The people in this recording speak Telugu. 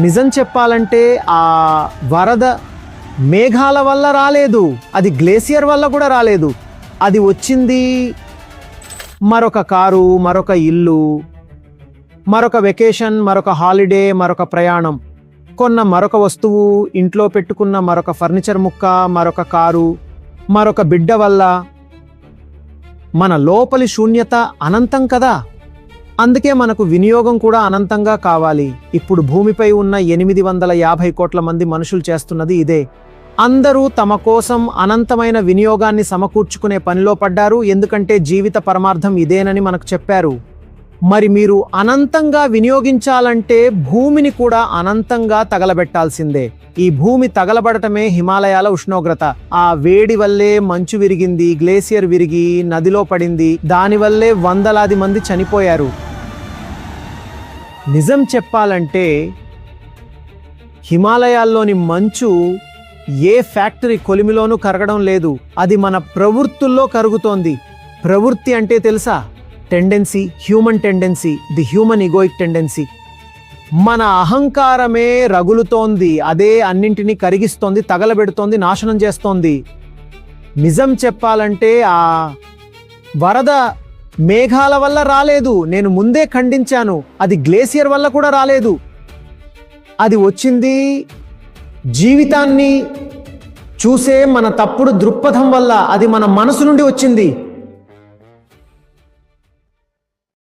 నిజం చెప్పాలంటే ఆ వరద మేఘాల వల్ల రాలేదు, అది గ్లేసియర్ వల్ల కూడా రాలేదు. అది వచ్చింది మరొక కారు, మరొక ఇల్లు, మరొక వెకేషన్, మరొక హాలిడే, మరొక ప్రయాణం, కొన్న మరొక వస్తువు, ఇంట్లో పెట్టుకున్న మరొక ఫర్నిచర్ ముక్క, మరొక కారు, మరొక బిడ్డ వల్ల. మన లోపలి శూన్యత అనంతం కదా, అందుకే మనకు వినియోగం కూడా అనంతంగా కావాలి. ఇప్పుడు భూమిపై ఉన్న 850 కోట్ల మంది మనుషులు చేస్తున్నది ఇదే. అందరూ తమ కోసం అనంతమైన వినియోగాన్ని సమకూర్చుకునే పనిలో పడ్డారు, ఎందుకంటే జీవిత పరమార్థం ఇదేనని మనకు చెప్పారు. మరి మీరు అనంతంగా వినియోగించాలంటే భూమిని కూడా అనంతంగా తగలబెట్టాల్సిందే. ఈ భూమి తగలబడటమే హిమాలయాల ఉష్ణోగ్రత. ఆ వేడి వల్లే మంచు విరిగింది, గ్లేసియర్ విరిగి నదిలో పడింది, దానివల్లే వందలాది మంది చనిపోయారు. నిజం చెప్పాలంటే హిమాలయాల్లోని మంచు ఏ ఫ్యాక్టరీ కొలిమిలోనూ కరగడం లేదు, అది మన ప్రవృత్తుల్లో కరుగుతోంది. ప్రవృత్తి అంటే తెలుసా? Tendency, human tendency, the human egoic tendency. మన అహంకారమే రగులుతోంది, అదే అన్నింటినీ కరిగిస్తోంది, తగలబెడుతోంది, నాశనం చేస్తోంది. నిజం చెప్పాలంటే ఆ వరద మేఘాల వల్ల రాలేదు, నేను ముందే ఖండించాను. అది గ్లేసియర్ వల్ల కూడా రాలేదు. అది వచ్చింది జీవితాన్ని చూసే మన తప్పుడు దృక్పథం వల్ల, అది మన మనసు నుండి వచ్చింది.